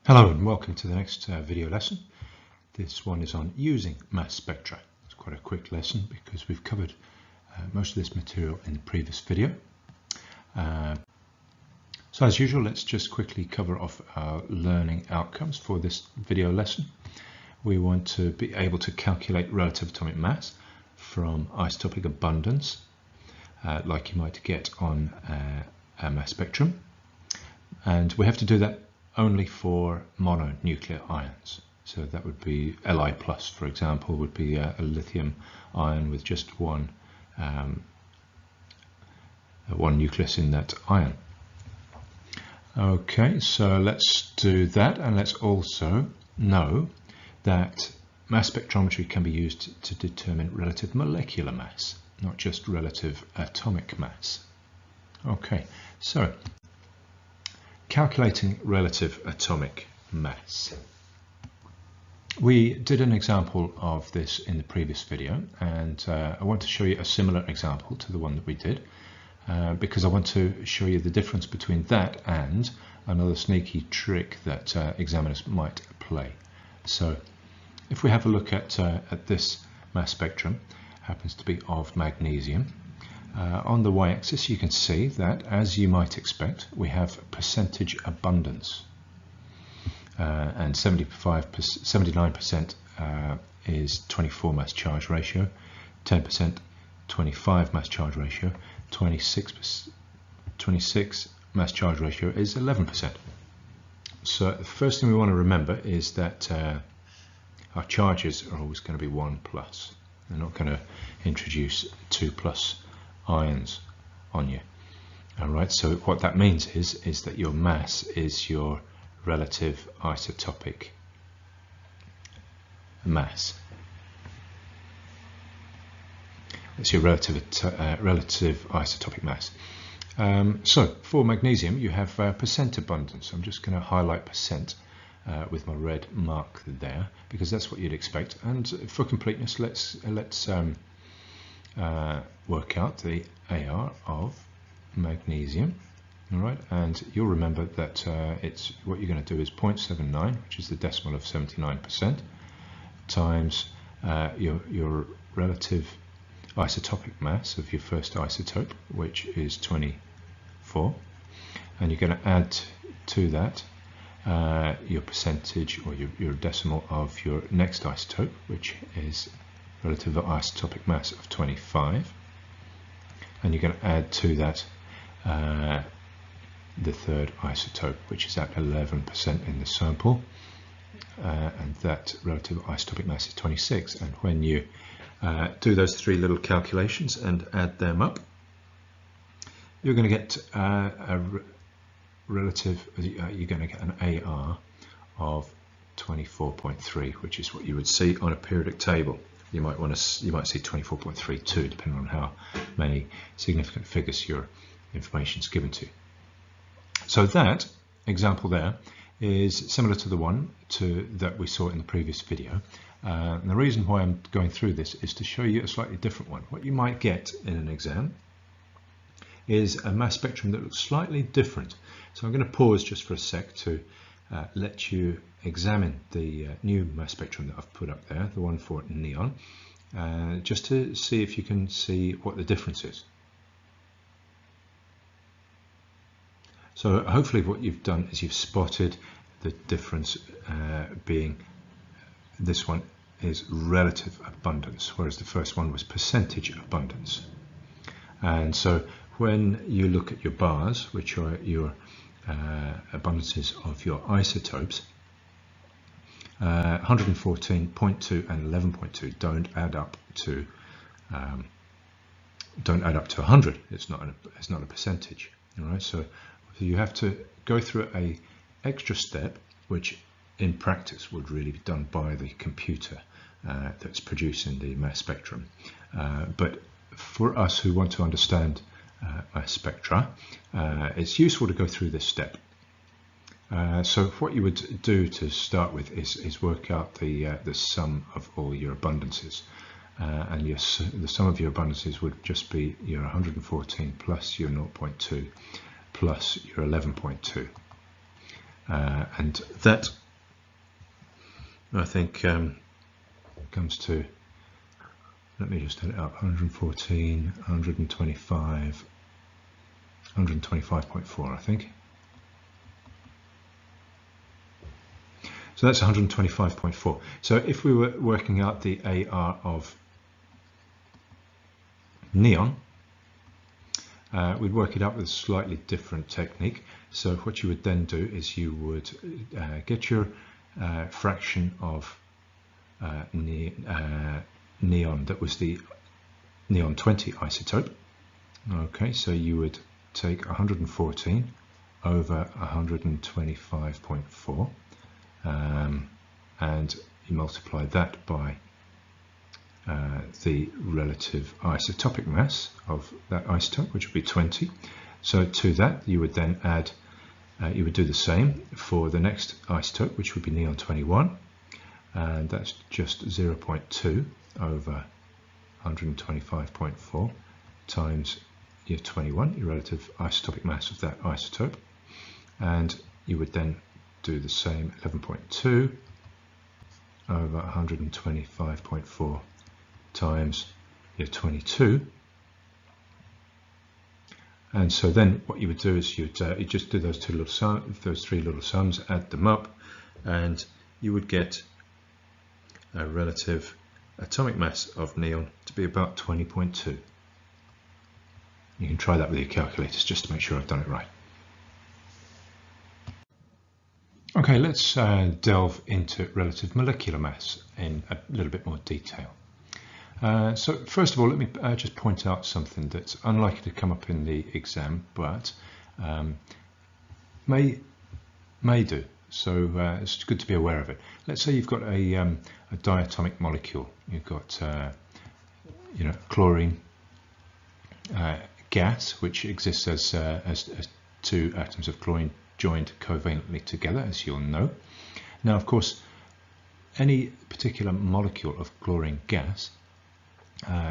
Hello and welcome to the next video lesson. This one is on using mass spectra. It's quite a quick lesson because we've covered most of this material in the previous video. So as usual, let's just quickly cover off our learning outcomes for this video lesson. We want to be able to calculate relative atomic mass from isotopic abundance, like you might get on a mass spectrum. And we have to do that only for mononuclear ions. So that would be Li+, for example, would be a lithium ion with just one nucleus in that ion. Okay, so let's do that, and let's also know that mass spectrometry can be used to determine relative molecular mass, not just relative atomic mass. Okay, so calculating relative atomic mass. We did an example of this in the previous video, and I want to show you a similar example to the one that we did because I want to show you the difference between that and another sneaky trick that examiners might play. So if we have a look at this mass spectrum, happens to be of magnesium. On the y-axis you can see that, as you might expect, we have percentage abundance, and 79% is 24 mass charge ratio, 10% 25 mass charge ratio, 26 mass charge ratio is 11%. So the first thing we want to remember is that our charges are always going to be 1+. They're not going to introduce 2+ ions on you. All right, so what that means is that your mass is your relative isotopic mass. It's your relative isotopic mass. So for magnesium you have percent abundance. I'm just going to highlight percent with my red mark there because that's what you'd expect. And for completeness, let's work out the AR of magnesium. All right, and you'll remember that it's what you're going to do is 0.79, which is the decimal of 79%, times your relative isotopic mass of your first isotope, which is 24, and you're going to add to that your percentage or your decimal of your next isotope, which is relative isotopic mass of 25, and you're going to add to that the third isotope, which is at 11% in the sample, and that relative isotopic mass is 26. And when you do those three little calculations and add them up, you're going to get a relative, you're going to get an AR of 24.3, which is what you would see on a periodic table. You might see 24.32, depending on how many significant figures your information is given to. So that example there is similar to the one that we saw in the previous video. And the reason why I'm going through this is to show you a slightly different one. What you might get in an exam is a mass spectrum that looks slightly different. So I'm going to pause just for a sec to let you examine the new mass spectrum that I've put up there, the one for neon, just to see if you can see what the difference is. So hopefully what you've done is you've spotted the difference being this one is relative abundance, whereas the first one was percentage abundance. And so when you look at your bars, which are your abundances of your isotopes, 114.2 and 11.2 don't add up to 100. It's not a percentage. All right, so you have to go through a extra step, which in practice would really be done by the computer that's producing the mass spectrum. But for us who want to understand mass spectra, it's useful to go through this step. So what you would do to start with is work out the sum of all your abundances. And the sum of your abundances would just be your 114 plus your 0.2 plus your 11.2. and that, I think, comes to, let me just add it up, 114, 125, 125.4, I think. So that's 125.4. So if we were working out the AR of neon, we'd work it out with a slightly different technique. So what you would then do is you would get your fraction of neon that was the neon 20 isotope. Okay, so you would take 114 over 125.4 and you multiply that by the relative isotopic mass of that isotope, which would be 20. So to that you would then add, you would do the same for the next isotope, which would be neon 21, and that's just 0.2 over 125.4 times your 21, your relative isotopic mass of that isotope, and you would then do the same 11.2 over 125.4 times your 22, and so then what you would do is you'd just do those three little sums, add them up, and you would get a relative atomic mass of neon to be about 20.2. You can try that with your calculators just to make sure I've done it right. Okay, let's delve into relative molecular mass in a little bit more detail. So first of all, let me just point out something that's unlikely to come up in the exam, but may do. So it's good to be aware of it. Let's say you've got a diatomic molecule. You've got chlorine gas, which exists as two atoms of chlorine joined covalently together, as you'll know. Now, of course, any particular molecule of chlorine gas,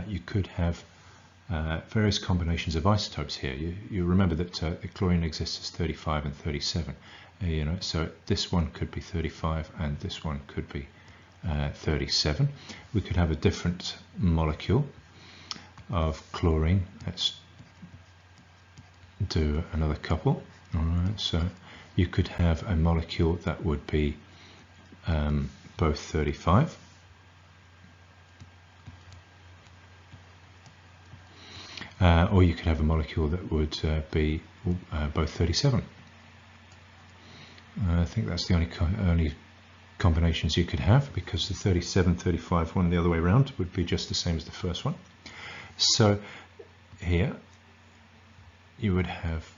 you could have various combinations of isotopes here. You remember that the chlorine exists as 35 and 37. So this one could be 35 and this one could be 37. We could have a different molecule of chlorine. Let's do another couple. All right, so you could have a molecule that would be both 35 or you could have a molecule that would be both 37. I think that's the only combinations you could have, because the 37-35 one the other way around would be just the same as the first one. So here you would have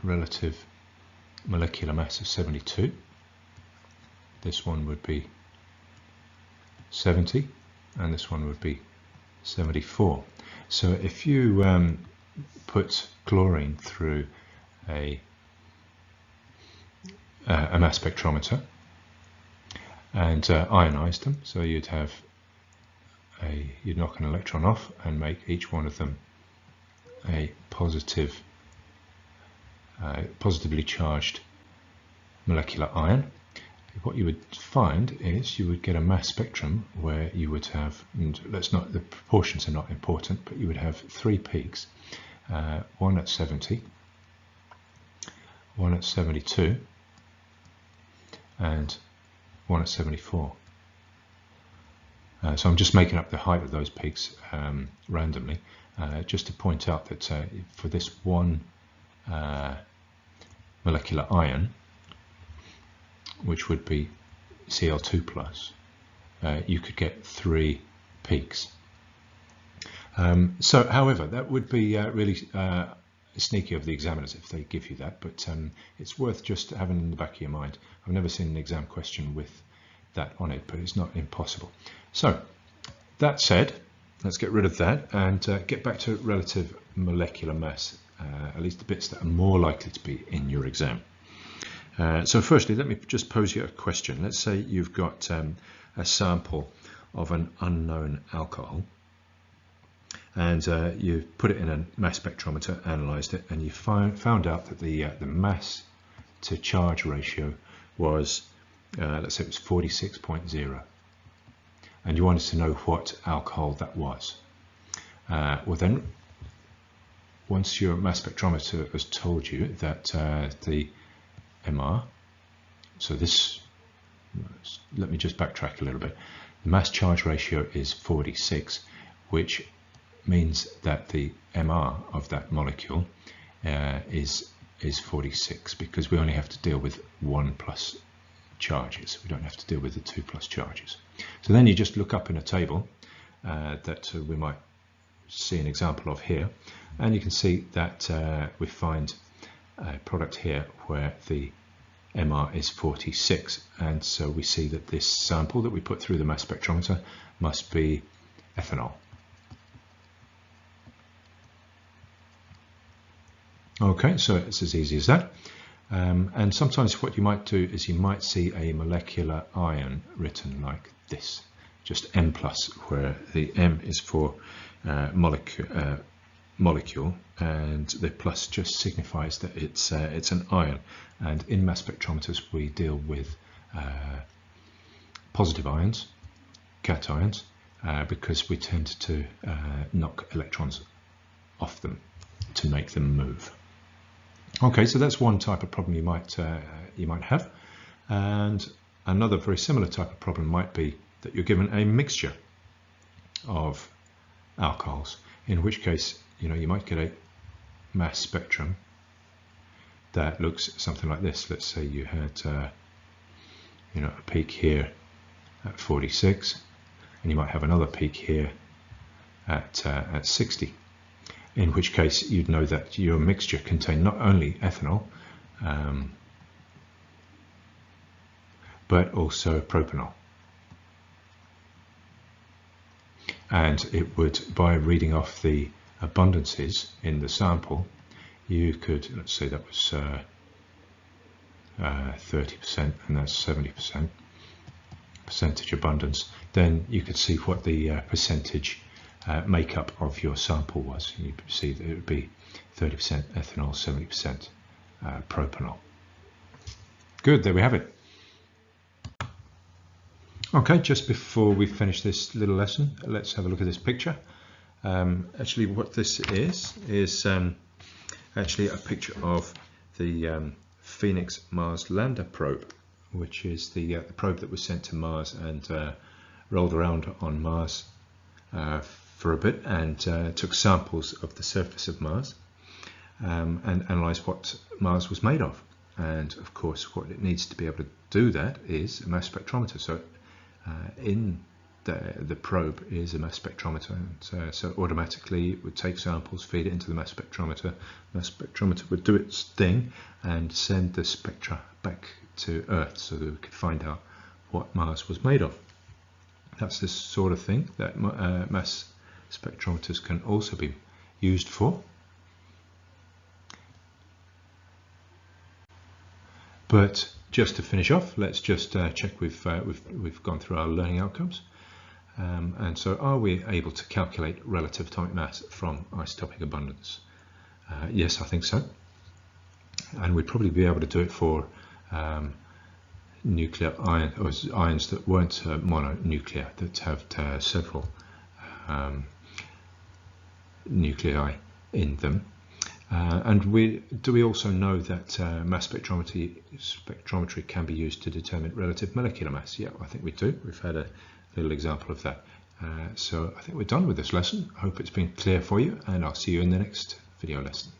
relative molecular mass of 72. This one would be 70 and this one would be 74. So if you put chlorine through a mass spectrometer and ionized them, so you'd knock an electron off and make each one of them a positively charged molecular ion. What you would find is you would get a mass spectrum where you would have, and the proportions are not important, but you would have three peaks, one at 70, one at 72, and one at 74. So I'm just making up the height of those peaks randomly, just to point out that for this one molecular ion, which would be Cl2 plus, you could get three peaks. So, however, that would be really sneaky of the examiners if they give you that, but it's worth just having in the back of your mind. I've never seen an exam question with that on it, but it's not impossible. So, that said, let's get rid of that and get back to relative molecular mass, at least the bits that are more likely to be in your exam. So firstly, let me just pose you a question. Let's say you've got a sample of an unknown alcohol, and you put it in a mass spectrometer, analysed it, and you found out that the mass to charge ratio was, let's say it was 46.0, and you wanted to know what alcohol that was. Well then, once your mass spectrometer has told you that the MR, so this, let me just backtrack a little bit. The mass charge ratio is 46, which means that the MR of that molecule is 46, because we only have to deal with 1 plus charges. We don't have to deal with the 2 plus charges. So then you just look up in a table that we might see an example of here, and you can see that we find a product here where the MR is 46, and so we see that this sample that we put through the mass spectrometer must be ethanol. Okay, so it's as easy as that. And sometimes what you might do is you might see a molecular ion written like this, just M+, where the M is for molecule, and the plus just signifies that it's an ion. And in mass spectrometers we deal with positive ions, cations, because we tend to knock electrons off them to make them move. Okay, so that's one type of problem you might have, and another very similar type of problem might be that you're given a mixture of alcohols, in which case you might get a mass spectrum that looks something like this. Let's say you had a peak here at 46, and you might have another peak here at 60. In which case you'd know that your mixture contained not only ethanol but also propanol. And it would, by reading off the abundances in the sample, you could, let's say that was 30% and that's 70% percentage abundance, then you could see what the percentage makeup of your sample was. You see that it would be 30% ethanol, 70% propanol. Good, there we have it. Okay, just before we finish this little lesson, let's have a look at this picture. Actually, what this is actually a picture of the Phoenix Mars Lander probe, which is the probe that was sent to Mars and rolled around on Mars for a bit and took samples of the surface of Mars and analysed what Mars was made of. And of course, what it needs to be able to do that is a mass spectrometer. So in the probe is a mass spectrometer, and so automatically it would take samples, feed it into the mass spectrometer. The mass spectrometer would do its thing and send the spectra back to Earth so that we could find out what Mars was made of. That's the sort of thing that mass spectrometers can also be used for. But just to finish off, let's just check we've gone through our learning outcomes. And so, are we able to calculate relative atomic mass from isotopic abundance? Yes, I think so. And we'd probably be able to do it for nuclear ions that weren't mononuclear, that have several nuclei in them. And do we also know that mass spectrometry can be used to determine relative molecular mass? Yeah, I think we do. We've had a little example of that. So I think we're done with this lesson. I hope it's been clear for you, and I'll see you in the next video lesson.